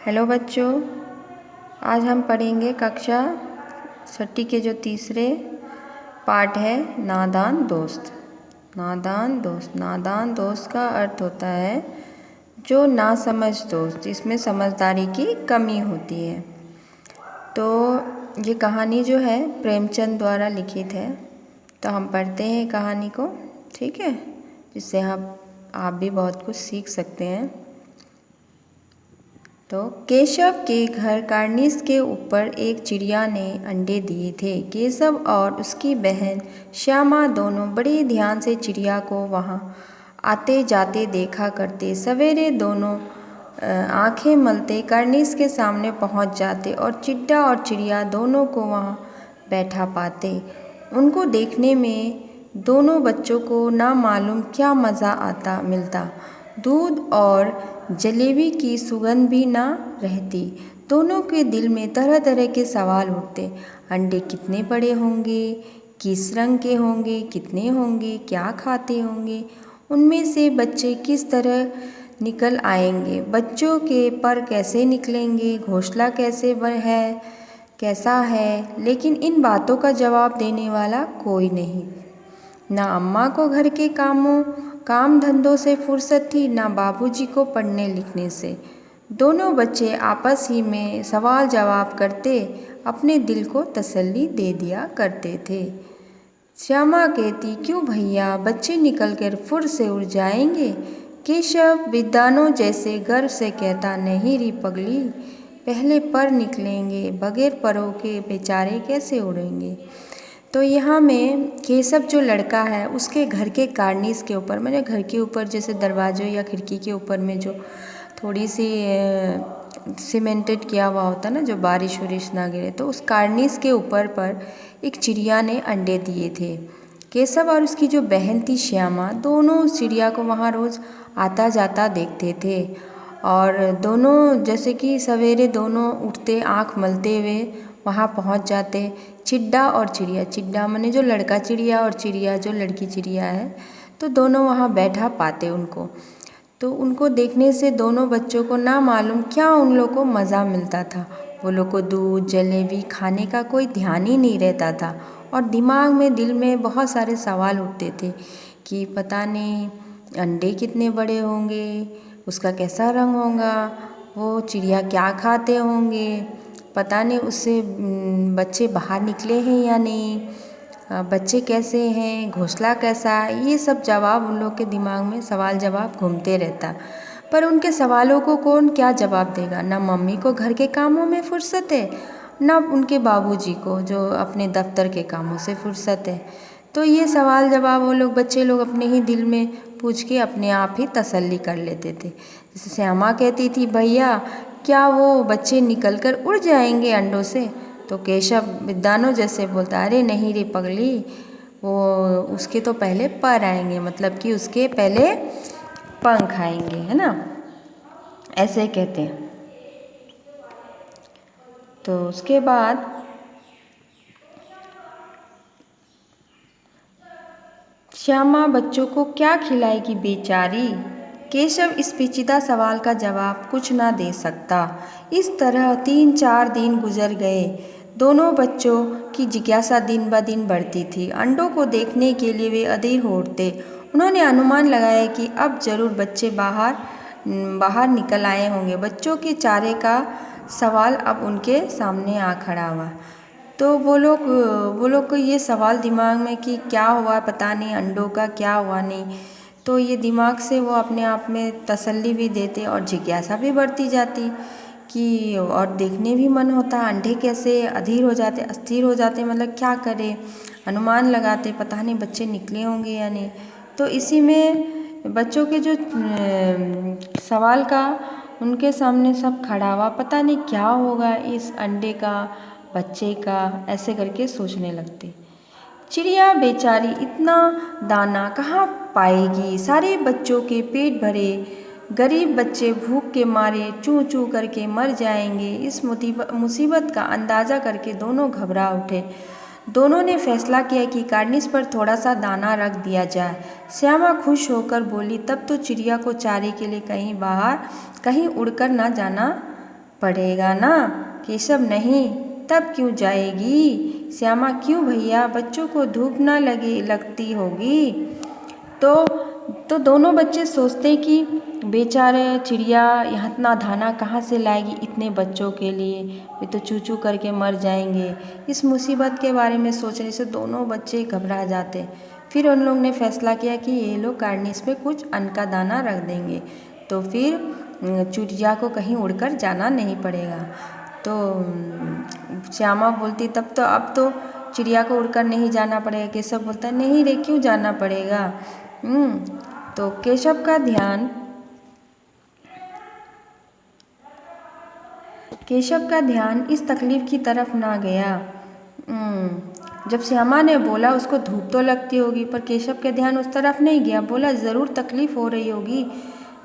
Hello बच्चों, आज हम पढ़ेंगे कक्षा छठी के जो तीसरे पार्ट है नादान दोस्त। नादान दोस्त, नादान दोस्त का अर्थ होता है जो नासमझ दोस्त, जिसमें समझदारी की कमी होती है। तो ये कहानी जो है प्रेमचंद द्वारा लिखित है। तो हम पढ़ते हैं कहानी को, ठीक है, जिससे आप भी बहुत कुछ सीख सकते हैं। तो केशव के घर कार्निस के ऊपर एक चिड़िया ने अंडे दिए थे। केशव और उसकी बहन श्यामा दोनों बड़े ध्यान से चिड़िया को वहाँ आते जाते देखा करते। सवेरे दोनों आंखें मलते कार्निस के सामने पहुँच जाते और चिड्डा और चिड़िया दोनों को वहाँ बैठा पाते। उनको देखने में दोनों बच्चों को ना मालूम क्या मज़ा मिलता। दूध और जलेबी की सुगंध भी ना रहती। दोनों के दिल में तरह तरह के सवाल उठते। अंडे कितने बड़े होंगे, किस रंग के होंगे, कितने होंगे, क्या खाते होंगे, उनमें से बच्चे किस तरह निकल आएंगे, बच्चों के पर कैसे निकलेंगे, घोंसला कैसा है। लेकिन इन बातों का जवाब देने वाला कोई नहीं। ना अम्मा को घर के काम धंधों से फुर्सत थी, ना बाबूजी को पढ़ने लिखने से। दोनों बच्चे आपस ही में सवाल जवाब करते अपने दिल को तसल्ली दे दिया करते थे। श्यामा कहती, क्यों भैया, बच्चे निकलकर फुर से उड़ जाएंगे। केशव विद्वानों जैसे गर्व से कहता, नहीं री पगली, पहले पर निकलेंगे, बगैर परों के बेचारे कैसे उड़ेंगे। तो यहाँ में केशव जो लड़का है उसके घर के कार्निस के ऊपर, मैंने घर के ऊपर जैसे दरवाजों या खिड़की के ऊपर में जो थोड़ी सी सीमेंटेड किया हुआ होता ना, जो बारिश वारिश ना गिरे, तो उस कार्निस के ऊपर पर एक चिड़िया ने अंडे दिए थे। केशव और उसकी जो बहन थी श्यामा, दोनों उस चिड़िया को वहाँ रोज़ आता जाता देखते थे। और दोनों जैसे कि सवेरे दोनों उठते आँख मलते हुए वहाँ पहुँच जाते। चिड्डा और चिड़िया, चिड्डा माने जो लड़का चिड़िया और चिड़िया जो लड़की चिड़िया है, तो दोनों वहाँ बैठा पाते उनको। तो उनको देखने से दोनों बच्चों को ना मालूम क्या उन लोगों को मज़ा मिलता था। वो लोग को दूध जलेबी खाने का कोई ध्यान ही नहीं रहता था और दिमाग में दिल में बहुत सारे सवाल उठते थे कि पता नहीं अंडे कितने बड़े होंगे, उसका कैसा रंग होगा, वो चिड़िया क्या खाते होंगे, पता नहीं उससे बच्चे बाहर निकले हैं या नहीं, बच्चे कैसे हैं, घोंसला कैसा है। ये सब जवाब उन लोग के दिमाग में सवाल जवाब घूमते रहता। पर उनके सवालों को कौन क्या जवाब देगा। ना मम्मी को घर के कामों में फुर्सत है, ना उनके बाबूजी को जो अपने दफ्तर के कामों से फुर्सत है। तो ये सवाल जवाब वो लोग बच्चे लोग अपने ही दिल में पूछ के अपने आप ही तसल्ली कर लेते थे। जैसे श्यामा कहती थी, भैया क्या वो बच्चे निकल कर उड़ जाएंगे अंडों से। तो केशव विद्वानों जैसे बोलता, अरे नहीं रे पगली, वो उसके तो पहले पर आएंगे, मतलब कि उसके पहले पंख आएंगे, है ना, ऐसे कहते हैं। तो उसके बाद श्यामा बच्चों को क्या खिलाएगी बेचारी। केशव इस पेचीदा सवाल का जवाब कुछ ना दे सकता। इस तरह 3-4 दिन गुजर गए। दोनों बच्चों की जिज्ञासा दिन ब दिन बढ़ती थी। अंडों को देखने के लिए वे अधीर हो उठते। उन्होंने अनुमान लगाया कि अब जरूर बच्चे बाहर निकल आए होंगे। बच्चों के चारे का सवाल अब उनके सामने आ खड़ा हुआ। तो वो लोग को ये सवाल दिमाग में कि क्या हुआ पता नहीं, अंडों का क्या हुआ नहीं। तो ये दिमाग से वो अपने आप में तसल्ली भी देते और जिज्ञासा भी बढ़ती जाती कि और देखने भी मन होता, अंडे कैसे अधीर हो जाते, अस्थिर हो जाते, मतलब क्या करें, अनुमान लगाते, पता नहीं बच्चे निकले होंगे या नहीं। तो इसी में बच्चों के जो सवाल का उनके सामने सब खड़ा हुआ, पता नहीं क्या होगा इस अंडे का, बच्चे का, ऐसे करके सोचने लगते। चिड़िया बेचारी इतना दाना कहाँ पाएगी, सारे बच्चों के पेट भरे, गरीब बच्चे भूख के मारे चूं चूं करके मर जाएंगे। इस मुसीबत का अंदाज़ा करके दोनों घबरा उठे। दोनों ने फैसला किया कि कार्निस पर थोड़ा सा दाना रख दिया जाए। श्यामा खुश होकर बोली, तब तो चिड़िया को चारे के लिए कहीं उड़कर ना जाना पढ़ेगा ना? केशव नहीं, तब क्यों जाएगी? श्यामा क्यों भैया, बच्चों को धूप ना लगती होगी। तो दोनों बच्चे सोचते कि बेचारे चिड़िया यहाँ इतना दाना कहाँ से लाएगी इतने बच्चों के लिए, वे तो चू चू करके मर जाएंगे। इस मुसीबत के बारे में सोचने से दोनों बच्चे घबरा जाते। फिर उन लोग ने फैसला किया कि ये लोग कार्निस पे कुछ अन्न का दाना रख देंगे, तो फिर चिड़िया को कहीं उड़कर जाना नहीं पड़ेगा। तो श्यामा बोलती अब तो चिड़िया को उड़कर नहीं जाना पड़ेगा। केशव बोलता नहीं रे, क्यों जाना पड़ेगा। तो केशव का ध्यान इस तकलीफ की तरफ ना गया। जब श्यामा ने बोला उसको धूप तो लगती होगी, पर केशव का ध्यान उस तरफ नहीं गया। बोला ज़रूर तकलीफ हो रही होगी,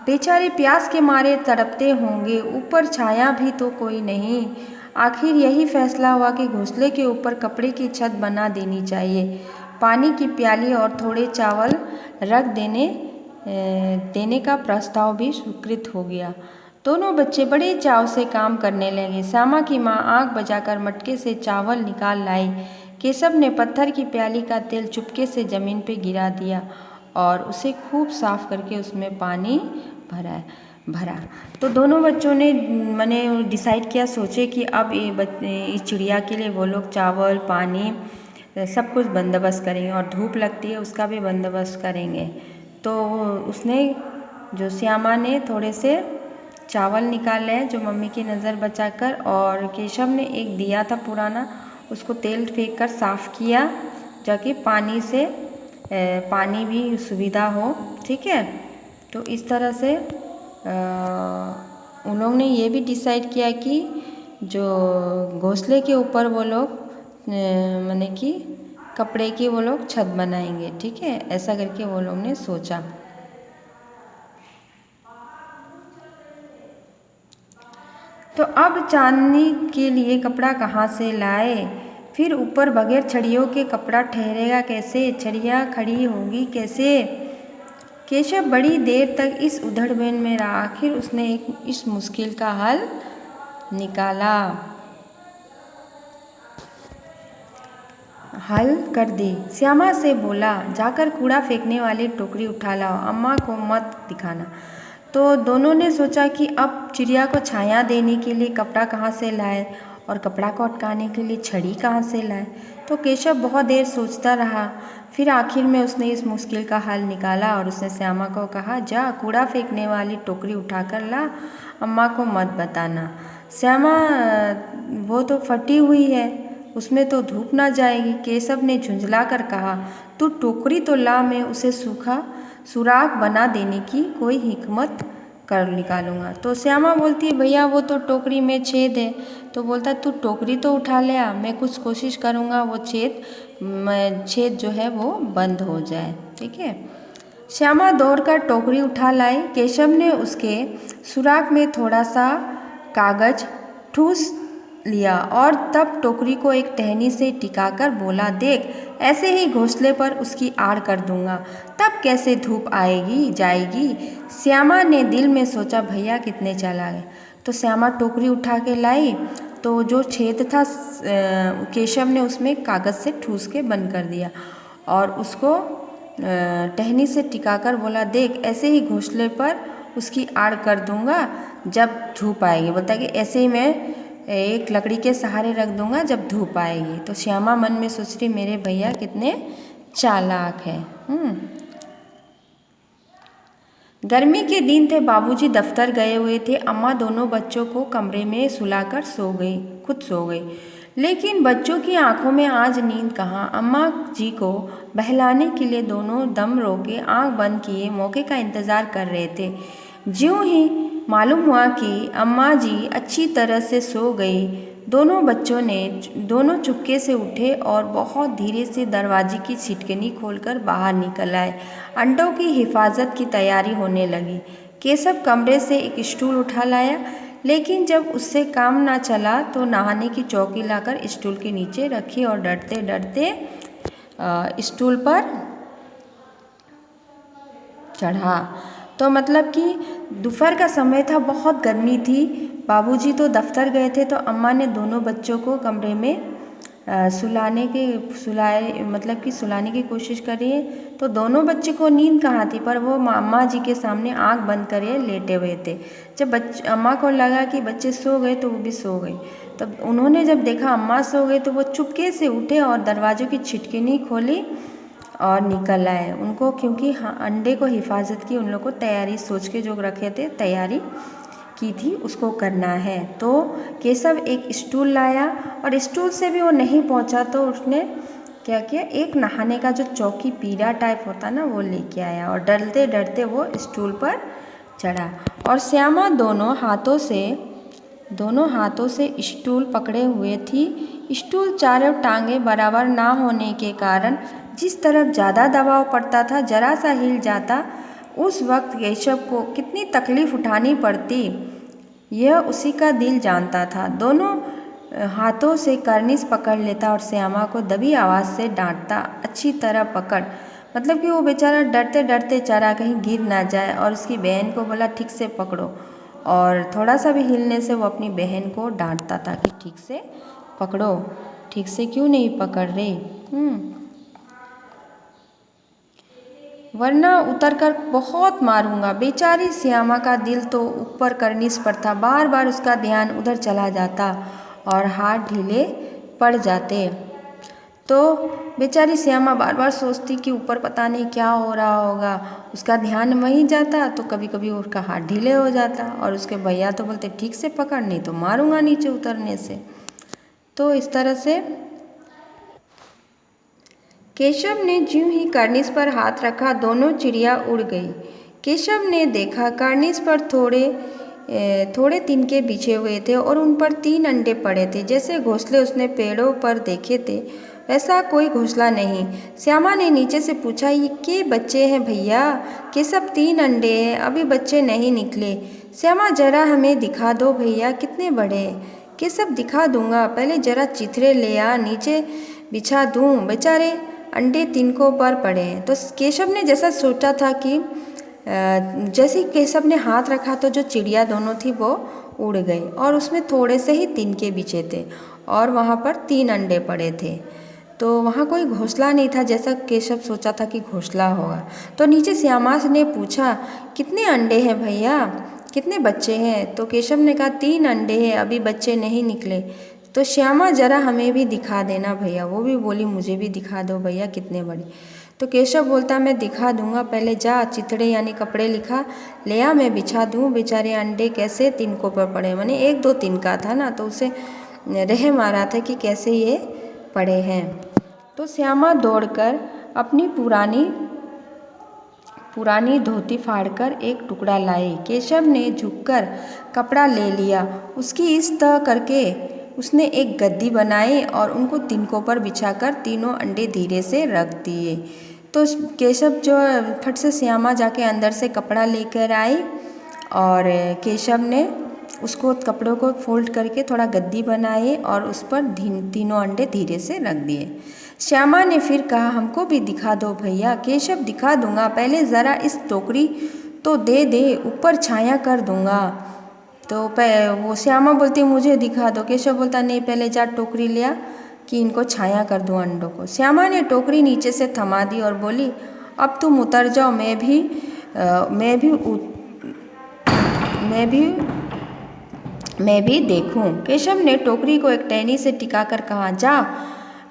बेचारे प्यास के मारे तड़पते होंगे, ऊपर छाया भी तो कोई नहीं। आखिर यही फैसला हुआ कि घोंसले के ऊपर कपड़े की छत बना देनी चाहिए। पानी की प्याली और थोड़े चावल रख देने का प्रस्ताव भी स्वीकृत हो गया। दोनों बच्चे बड़े चाव से काम करने लगे। श्यामा की माँ आग बजाकर मटके से चावल निकाल लाई। केशव ने पत्थर की प्याली का तेल चुपके से जमीन पे गिरा दिया और उसे खूब साफ करके उसमें पानी भरा। तो दोनों बच्चों ने मैंने डिसाइड किया, सोचे कि अब इस चिड़िया के लिए वो लोग चावल पानी सब कुछ बंदोबस्त करेंगे और धूप लगती है उसका भी बंदोबस्त करेंगे। तो उसने जो श्यामा ने थोड़े से चावल निकाले जो मम्मी की नज़र बचाकर, और केशव ने एक दिया था पुराना, उसको तेल फेंक कर साफ़ किया ताकि पानी भी सुविधा हो। ठीक है, तो इस तरह से उन लोग ने ये भी डिसाइड किया कि जो घोंसले के ऊपर वो लोग माने कि कपड़े की वो लोग छत बनाएंगे। ठीक है, ऐसा करके वो लोग ने सोचा। तो अब चांदनी के लिए कपड़ा कहाँ से लाए? फिर ऊपर बगैर छड़ियों के कपड़ा ठहरेगा कैसे? छड़ियाँ खड़ी होंगी कैसे? केशव बड़ी देर तक इस उधड़बुन में रहा। आखिर उसने इस मुश्किल का हल कर दी। श्यामा से बोला, जाकर कूड़ा फेंकने वाली टोकरी उठा लाओ, अम्मा को मत दिखाना। तो दोनों ने सोचा कि अब चिड़िया को छाया देने के लिए कपड़ा कहाँ से लाए और कपड़ा को अटकाने के लिए छड़ी कहाँ से लाए। तो केशव बहुत देर सोचता रहा। फिर आखिर में उसने इस मुश्किल का हल निकाला और उसने श्यामा को कहा, जा कूड़ा फेंकने वाली टोकरी उठाकर ला, अम्मा को मत बताना। श्यामा, वो तो फटी हुई है, उसमें तो धूप ना जाएगी। केशव ने झुंझला कर कहा, तू टोकरी तो ला, मैं उसे सुराख बना देने की कोई हिकमत कर निकालूंगा। तो श्यामा बोलती है, भैया वो तो टोकरी में छेद है। तो बोलता तू टोकरी तो उठा ले आ, मैं कुछ कोशिश करूँगा वो छेद जो है वो बंद हो जाए। ठीक है, श्यामा दौड़कर टोकरी उठा लाई। केशव ने उसके सुराख में थोड़ा सा कागज ठूस लिया और तब टोकरी को एक टहनी से टिकाकर बोला, देख ऐसे ही घोंसले पर उसकी आड़ कर दूंगा, तब कैसे धूप जाएगी। श्यामा ने दिल में सोचा, भैया कितने चालाक हैं। तो श्यामा टोकरी उठा के लाई, तो जो छेद था केशव ने उसमें कागज़ से ठूस के बंद कर दिया और उसको टहनी से टिकाकर बोला, देख ऐसे ही घोंसले पर उसकी आड़ कर दूंगा जब धूप आएगी। बोलता है कि ऐसे ही मैं एक लकड़ी के सहारे रख दूंगा जब धूप आएगी। तो श्यामा मन में सोच रही, मेरे भैया कितने चालाक हैं। गर्मी के दिन थे, बाबूजी दफ्तर गए हुए थे। अम्मा दोनों बच्चों को कमरे में सुलाकर खुद सो गई। लेकिन बच्चों की आंखों में आज नींद कहाँ। अम्मा जी को बहलाने के लिए दोनों दम रोके आंख बंद किए मौके का इंतज़ार कर रहे थे। ज्यों ही मालूम हुआ कि अम्मा जी अच्छी तरह से सो गई, दोनों चुपके से उठे और बहुत धीरे से दरवाजे की छिटकनी खोलकर बाहर निकल आए। अंडों की हिफाजत की तैयारी होने लगी। केशव कमरे से एक स्टूल उठा लाया, लेकिन जब उससे काम ना चला तो नहाने की चौकी लाकर स्टूल के नीचे रखी और डरते डरते स्टूल पर चढ़ा। तो मतलब कि दोपहर का समय था, बहुत गर्मी थी, बाबूजी तो दफ्तर गए थे, तो अम्मा ने दोनों बच्चों को कमरे में सुलाने की कोशिश करी है। तो दोनों बच्चे को नींद कहाँ थी, पर वो अम्मा जी के सामने आंख बंद करे लेटे हुए थे। जब अम्मा को लगा कि बच्चे सो गए तो वो भी सो गई। तब उन्होंने जब देखा अम्मा सो गई तो वो चुपके से उठे और दरवाज़ों की छिटकिनी खोली और निकल आए। उनको क्योंकि अंडे को हिफाजत की उन लोग को तैयारी सोच के जो रखे थे, तैयारी की थी उसको करना है। तो केशव एक स्टूल लाया और स्टूल से भी वो नहीं पहुंचा तो उसने क्या किया, एक नहाने का जो चौकी पीढ़ा टाइप होता ना वो लेके आया और डरते डरते वो स्टूल पर चढ़ा। और श्यामा दोनों हाथों से स्टूल पकड़े हुए थी। स्टूल चारों टांगें बराबर ना होने के कारण जिस तरफ ज़्यादा दबाव पड़ता था जरा सा हिल जाता। उस वक्त केशव को कितनी तकलीफ़ उठानी पड़ती यह उसी का दिल जानता था। दोनों हाथों से कर्निश पकड़ लेता और श्यामा को दबी आवाज़ से डांटता, अच्छी तरह पकड़। मतलब कि वो बेचारा डरते डरते चढ़ा कहीं गिर ना जाए, और उसकी बहन को बोला ठीक से पकड़ो, और थोड़ा सा भी हिलने से वो अपनी बहन को डांटता था कि ठीक से पकड़ो, ठीक से क्यों नहीं पकड़ रहे, वरना उतर कर बहुत मारूंगा। बेचारी श्यामा का दिल तो ऊपर कर्निश पर था। बार बार उसका ध्यान उधर चला जाता और हाथ ढीले पड़ जाते। तो बेचारी श्यामा बार बार सोचती कि ऊपर पता नहीं क्या हो रहा होगा। उसका ध्यान वहीं जाता तो कभी कभी उसका हाथ ढीले हो जाता, और उसके भैया तो बोलते ठीक से पकड़, नहीं तो मारूंगा नीचे उतरने से। तो इस तरह से केशव ने ज्यों ही कर्निश पर हाथ रखा दोनों चिड़िया उड़ गई। केशव ने देखा कर्निश पर थोड़े तिनके बिछे हुए थे और उन पर 3 अंडे पड़े थे। जैसे घोंसले उसने पेड़ों पर देखे थे वैसा कोई घोंसला नहीं। श्यामा ने नीचे से पूछा, ये के बच्चे हैं भैया? केशव 3 अंडे हैं, अभी बच्चे नहीं निकले। श्यामा जरा हमें दिखा दो भैया, कितने बड़े हैं? केशव दिखा दूंगा, पहले जरा चिथड़े ले आ, नीचे बिछा दूं, बेचारे अंडे तिनकों पर पड़े हैं। तो केशव ने जैसा सोचा था कि जैसे ही केशव ने हाथ रखा तो जो चिड़िया दोनों थी वो उड़ गई, और उसमें थोड़े से ही तिनके बिछे थे और वहाँ पर 3 अंडे पड़े थे। तो वहाँ कोई घोंसला नहीं था जैसा केशव सोचा था कि घोंसला होगा। तो नीचे श्यामा ने पूछा, कितने अंडे हैं भैया, कितने बच्चे हैं? तो केशव ने कहा 3 अंडे हैं, अभी बच्चे नहीं निकले। तो श्यामा जरा हमें भी दिखा देना भैया। वो भी बोली मुझे भी दिखा दो भैया कितने बड़े। तो केशव बोलता मैं दिखा दूंगा, पहले जा चिथड़े यानी कपड़े लिखा ले आ, मैं बिछा दूँ। बेचारे अंडे कैसे तिनकों पर पड़े, माने 1-2 तिनका था ना, तो उसे रहम आ रहा था कि कैसे ये पड़े हैं। तो श्यामा दौड़कर अपनी पुरानी धोती फाड़कर एक टुकड़ा लाई। केशव ने झुककर कपड़ा ले लिया, उसकी इस तरह करके उसने एक गद्दी बनाई और उनको तिनकों पर बिछाकर 3 अंडे धीरे से रख दिए। तो केशव जो फट से श्यामा जाके अंदर से कपड़ा लेकर आई और केशव ने उसको कपड़ों को फोल्ड करके थोड़ा गद्दी बनाई और उस पर 3 अंडे धीरे से रख दिए। श्यामा ने फिर कहा हमको भी दिखा दो भैया। केशव दिखा दूंगा, पहले ज़रा इस टोकरी तो दे, ऊपर छाया कर दूंगा। तो वो श्यामा बोलती मुझे दिखा दो। केशव बोलता नहीं, पहले जा टोकरी लिया कि इनको छाया कर दूं अंडों को। श्यामा ने टोकरी नीचे से थमा दी और बोली अब तुम उतर जाओ, मैं भी देखूं। केशव ने टोकरी को एक टहनी से टिकाकर कहा जा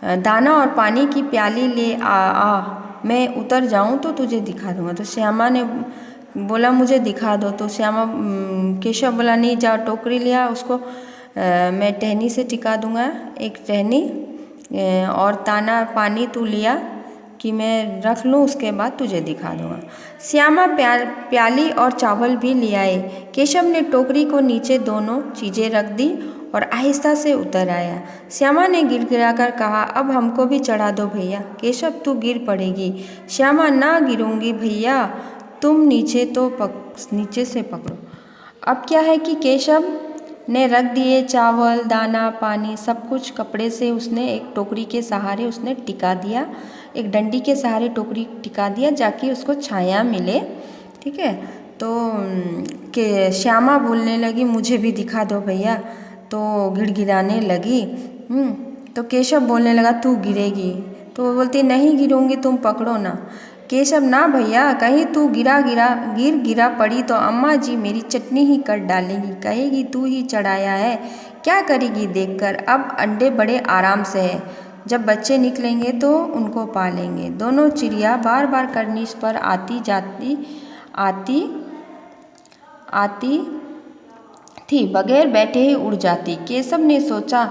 दाना और पानी की प्याली ले आ, मैं उतर जाऊं तो तुझे दिखा दूंगा। तो श्यामा ने बोला मुझे दिखा दो। तो केशव बोला नहीं, जाओ टोकरी लिया, उसको मैं टहनी से टिका दूंगा, एक टहनी, और दाना पानी तू लिया कि मैं रख लूँ, उसके बाद तुझे दिखा दूंगा। श्यामा प्याली और चावल भी ले आए। केशव ने टोकरी को नीचे दोनों चीज़ें रख दी और आहिस्ता से उतर आया। श्यामा ने गिड़गिड़ाकर कहा अब हमको भी चढ़ा दो भैया। केशव तू गिर पड़ेगी। श्यामा ना गिरूंगी भैया, तुम नीचे से पकड़ो। अब क्या है कि केशव ने रख दिए चावल, दाना, पानी, सब कुछ कपड़े से उसने एक टोकरी के सहारे उसने टिका दिया, एक डंडी के सहारे टोकरी टिका दिया जाकि उसको छाया मिले। ठीक है, तो के श्यामा बोलने लगी मुझे भी दिखा दो भैया। तो गिड़गिड़ाने लगी। तो केशव बोलने लगा तू गिरेगी। तो वो बोलती नहीं गिरूंगी, तुम पकड़ो ना। केशव ना भैया, कहीं तू गिरा पड़ी तो अम्मा जी मेरी चटनी ही कर डालेगी, कहेगी तू ही चढ़ाया है। क्या करेगी देखकर, अब अंडे बड़े आराम से है, जब बच्चे निकलेंगे तो उनको पालेंगे। दोनों चिड़िया बार बार करनीस पर आती थी, बगैर बैठे ही उड़ जाती। केशव ने सोचा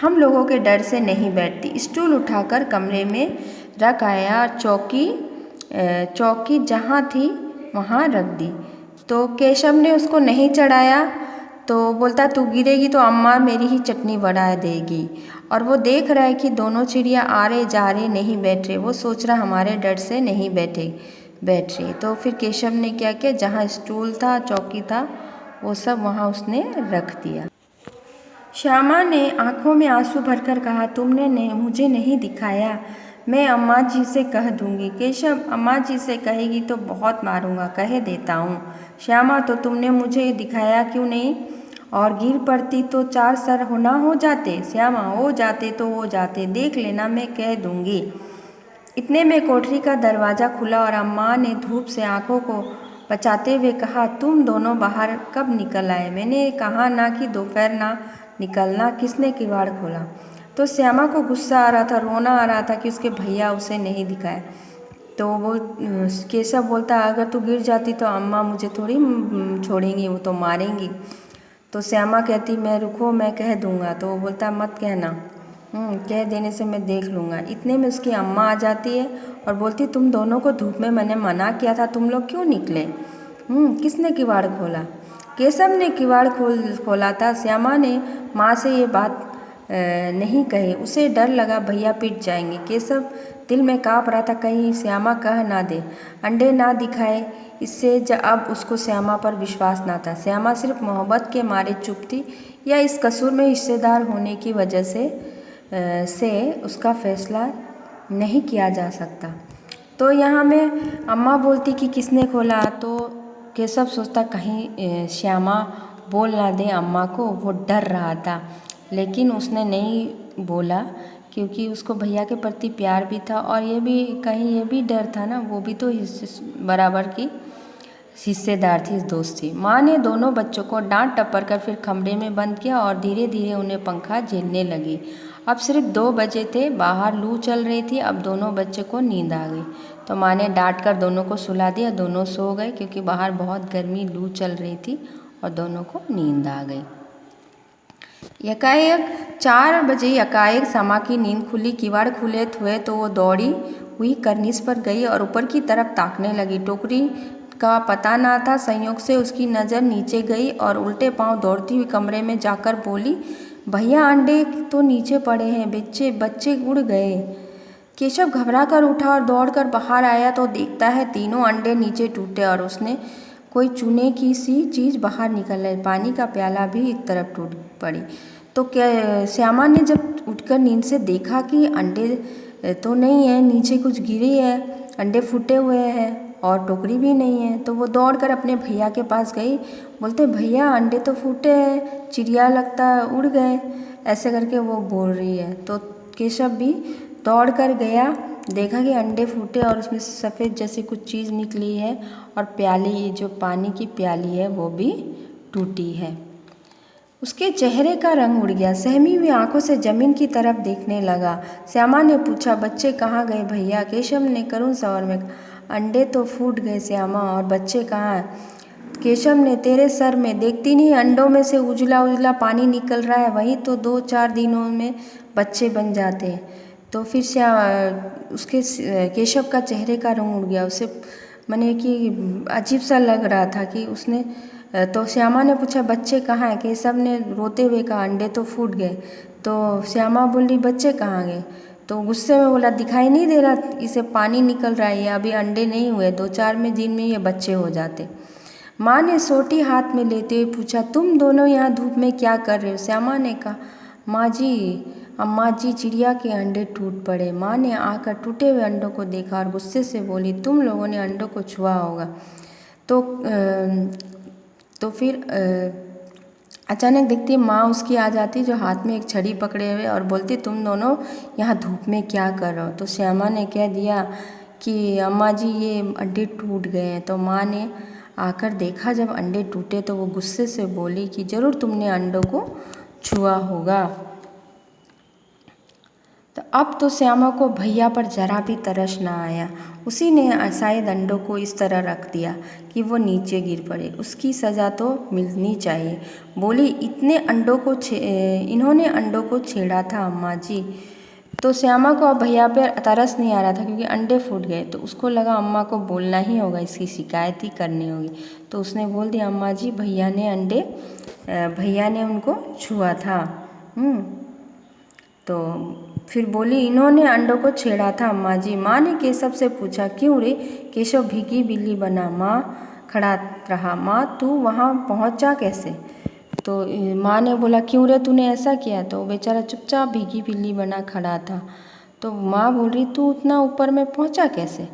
हम लोगों के डर से नहीं बैठती। स्टूल उठाकर कमरे में रख आया, चौकी जहाँ थी वहाँ रख दी। तो केशव ने उसको नहीं चढ़ाया, तो बोलता तू गिरेगी तो अम्मा मेरी ही चटनी बना देगी। और वो देख रहा है कि दोनों चिड़िया आ रहे जा रहे, नहीं बैठ रहे। वो सोच रहा हमारे डर से नहीं बैठ रहे। तो फिर केशव ने क्या किया, जहाँ स्टूल था चौकी था वो सब वहाँ उसने रख दिया। श्यामा ने आंखों में आंसू भरकर कहा तुमने मुझे नहीं दिखाया, मैं अम्मा जी से कह दूंगी। केशव अम्मा जी से कहेगी तो बहुत मारूंगा, कह देता हूँ। श्यामा तो तुमने मुझे दिखाया क्यों नहीं, और गिर पड़ती तो 4 सर होना हो जाते। श्यामा हो जाते तो हो जाते, देख लेना मैं कह दूंगी। इतने में कोठरी का दरवाज़ा खुला और अम्मा ने धूप से आंखों को बचाते हुए कहा तुम दोनों बाहर कब निकल आए, मैंने कहा ना कि दोपहर ना निकलना, किसने किवाड़ खोला। तो श्यामा को गुस्सा आ रहा था, रोना आ रहा था कि उसके भैया उसे नहीं दिखाए। तो वो केशव बोलता अगर तू गिर जाती तो अम्मा मुझे थोड़ी छोड़ेंगी, वो तो मारेंगी। तो श्यामा कहती मैं रुको मैं कह दूंगा। तो वो बोलता मत कहना, कह देने से मैं देख लूँगा। इतने में उसकी अम्मा आ जाती है और बोलती तुम दोनों को धूप में मैंने मना किया था, तुम लोग क्यों निकले, किसने किवाड़ खोला। केशव ने किवाड़ खोला था। श्यामा ने माँ से ये बात नहीं कही, उसे डर लगा भैया पिट जाएंगे। केशव दिल में काँप रहा था कहीं श्यामा कह ना दे, अंडे ना दिखाए, इससे अब उसको श्यामा पर विश्वास ना था। श्यामा सिर्फ मोहब्बत के मारे चुप थी या इस कसूर में हिस्सेदार होने की वजह से उसका फैसला नहीं किया जा सकता। तो यहाँ में अम्मा बोलती कि किसने खोला, तो केशव सोचता कहीं श्यामा बोल ना दे अम्मा को, वो डर रहा था। लेकिन उसने नहीं बोला क्योंकि उसको भैया के प्रति प्यार भी था और ये भी डर था ना, वो भी तो बराबर की हिस्सेदार थी, दोस्त थी। माँ ने दोनों बच्चों को डांट टप्पर कर फिर कमरे में बंद किया और धीरे धीरे उन्हें पंखा झेलने लगी। अब सिर्फ 2 बजे थे, बाहर लू चल रही थी। अब दोनों बच्चों को नींद आ गई तो माँ ने डांट कर दोनों को सुला दिया। दोनों सो गए क्योंकि बाहर बहुत गर्मी लू चल रही थी और दोनों को नींद आ गई। यकाएक 4 बजे यकाएक श्यामा की नींद खुली। किवाड़ खुले हुए तो वो दौड़ी हुई करनीस पर गई और ऊपर की तरफ ताकने लगी। टोकरी का पता ना था, संयोग से उसकी नज़र नीचे गई और उल्टे पांव दौड़ती हुई कमरे में जाकर बोली भैया अंडे तो नीचे पड़े हैं, बच्चे उड़ गए। केशव घबरा कर उठा और दौड़कर बाहर आया तो देखता है तीनों अंडे नीचे टूटे और उसने कोई चूने की सी चीज़ बाहर निकल आई। पानी का प्याला भी एक तरफ टूट पड़ी। तो क्या श्यामा ने जब उठकर नींद से देखा कि अंडे तो नहीं है, नीचे कुछ गिरी है, अंडे फूटे हुए हैं और टोकरी भी नहीं है। तो वो दौड़कर अपने भैया के पास गई, बोलते भैया अंडे तो फूटे हैं, चिड़िया लगता है उड़ गए, ऐसे करके वो बोल रही है। तो केशव भी दौड़ कर गया, देखा कि अंडे फूटे और उसमें से सफ़ेद जैसी कुछ चीज़ निकली है और प्याली, जो पानी की प्याली है वो भी टूटी है। उसके चेहरे का रंग उड़ गया, सहमी हुई आंखों से जमीन की तरफ देखने लगा। श्यामा ने पूछा बच्चे कहाँ गए भैया। केशव ने करुण स्वर में अंडे तो फूट गए श्यामा, और बच्चे कहाँ हैं। केशव ने तेरे सर में देखती नहीं अंडों में से उजला उजला पानी निकल रहा है, वही तो 2-4 दिनों में बच्चे बन जाते हैं। तो फिर उसके केशव का चेहरे का रंग उड़ गया, उसे माने कि अजीब सा लग रहा था कि उसने। तो श्यामा ने पूछा बच्चे कहाँ हैं। केशव ने रोते हुए कहा अंडे तो फूट गए। तो श्यामा बोली बच्चे कहाँ गए। तो गुस्से में बोला दिखाई नहीं दे रहा, इसे पानी निकल रहा है, ये अभी अंडे नहीं हुए, 2-4 दिन में ये बच्चे हो जाते। माँ ने सोटी हाथ में लेते हुए पूछा तुम दोनों यहाँ धूप में क्या कर रहे हो। श्यामा ने कहा माँ जी, अम्मा जी चिड़िया के अंडे टूट पड़े। माँ ने आकर टूटे हुए अंडों को देखा और गुस्से से बोली तुम लोगों ने अंडों को छुआ होगा, तो फिर अचानक देखती है माँ उसकी आ जाती जो हाथ में एक छड़ी पकड़े हुए और बोलती तुम दोनों यहाँ धूप में क्या कर रहे हो। तो श्यामा ने कह दिया कि अम्मा जी ये अंडे टूट गए हैं। तो माँ ने आकर देखा जब अंडे टूटे तो वो गुस्से से बोली कि ज़रूर तुमने अंडों को छुआ होगा। तो अब तो श्यामा को भैया पर जरा भी तरस ना आया। उसी ने शायद अंडों को इस तरह रख दिया कि वो नीचे गिर पड़े। उसकी सज़ा तो मिलनी चाहिए। बोली इन्होंने अंडों को छेड़ा था अम्मा जी। तो श्यामा को अब भैया पर तरस नहीं आ रहा था क्योंकि अंडे फूट गए। तो उसको लगा अम्मा को बोलना ही होगा, इसकी शिकायत ही करनी होगी। तो उसने बोल दिया अम्मा जी भैया ने उनको छुआ था। तो फिर बोली इन्होंने अंडों को छेड़ा था अम्मा जी। माँ ने केशव से पूछा क्यों रे। केशव भीगी बिल्ली बना माँ खड़ा रहा। माँ तू वहाँ पहुँचा कैसे। तो माँ ने बोला क्यों रे तूने ऐसा किया। तो बेचारा चुपचाप भीगी बिल्ली बना खड़ा था। तो माँ बोल रही तू उतना ऊपर में पहुँचा कैसे।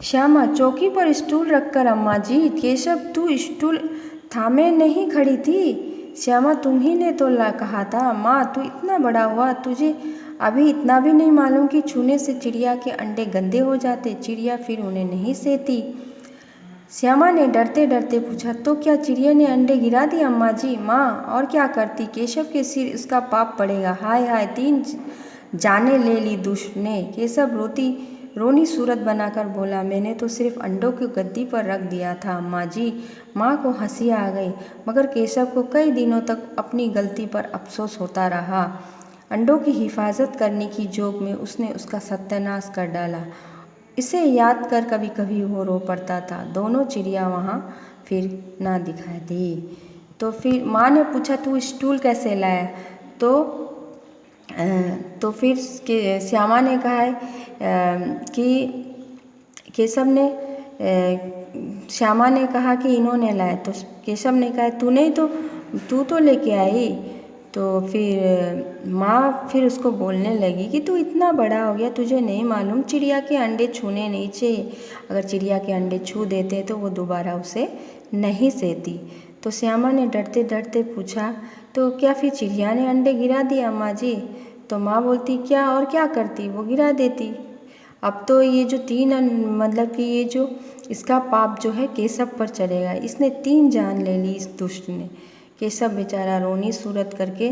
श्यामा चौकी पर स्टूल रखकर अम्मा जी। केशव तू स्टूल थामे नहीं खड़ी थी। श्यामा तुम ही ने तो कहा था। माँ तू इतना बड़ा हुआ तुझे अभी इतना भी नहीं मालूम कि छूने से चिड़िया के अंडे गंदे हो जाते। चिड़िया फिर उन्हें नहीं सेती। श्यामा ने डरते डरते पूछा तो क्या चिड़िया ने अंडे गिरा दिए अम्मा जी। माँ और क्या करती। केशव के सिर उसका पाप पड़ेगा। हाय हाय 3 जाने ले ली दुष्ट ने। केशव रोनी सूरत बनाकर बोला मैंने तो सिर्फ अंडों की गद्दी पर रख दिया था अम्मा जी। माँ को हंसी आ गई मगर केशव को कई दिनों तक अपनी गलती पर अफसोस होता रहा। अंडों की हिफाजत करने की जोग में उसने उसका सत्यानाश कर डाला। इसे याद कर कभी कभी वो रो पड़ता था। दोनों चिड़िया वहाँ फिर ना दिखाई दी। तो फिर माँ ने पूछा तू स्टूल कैसे लाया। तो फिर श्यामा ने कहा है कि केशव ने श्यामा ने कहा कि इन्होंने लाया। तो केशव ने कहा तू तो लेके आई। तो फिर माँ फिर उसको बोलने लगी कि तू इतना बड़ा हो गया तुझे नहीं मालूम चिड़िया के अंडे छूने नहीं चाहिए। अगर चिड़िया के अंडे छू देते तो वो दोबारा उसे नहीं सेती। तो श्यामा ने डरते डरते पूछा तो क्या फिर चिड़िया ने अंडे गिरा दिए अम्मा जी। तो माँ बोलती क्या और क्या करती वो गिरा देती। अब तो ये जो मतलब कि ये जो इसका पाप जो है केशव पर चढ़ेगा। इसने 3 जान ले ली इस दुष्ट ने। केशव बेचारा रोनी सूरत करके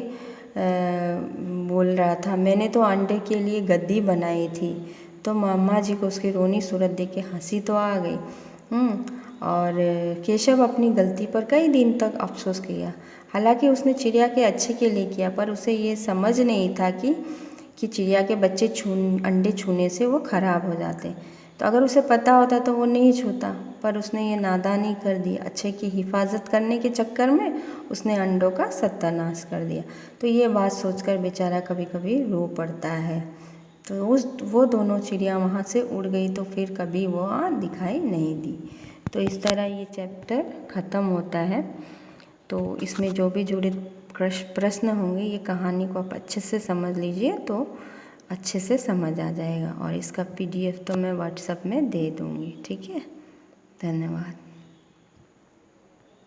बोल रहा था मैंने तो अंडे के लिए गद्दी बनाई थी। तो मामा जी को उसकी रोनी सूरत देख के हंसी तो आ गई। और केशव अपनी गलती पर कई दिन तक अफसोस किया। हालांकि उसने चिड़िया के अच्छे के लिए किया पर उसे ये समझ नहीं था कि चिड़िया के बच्चे अंडे छूने से वो ख़राब हो जाते। तो अगर उसे पता होता तो वो नहीं छूता पर उसने ये नादानी कर दी। अच्छे की हिफाजत करने के चक्कर में उसने अंडों का सत्यानाश कर दिया। तो ये बात सोचकर बेचारा कभी कभी रो पड़ता है। तो वो दोनों चिड़िया वहाँ से उड़ गई तो फिर कभी वो दिखाई नहीं दी। तो इस तरह ये चैप्टर ख़त्म होता है। तो इसमें जो भी जुड़े प्रश्न होंगे ये कहानी को आप अच्छे से समझ लीजिए तो अच्छे से समझ आ जाएगा। और इसका PDF तो मैं व्हाट्सएप में दे दूँगी। ठीक है, धन्यवाद।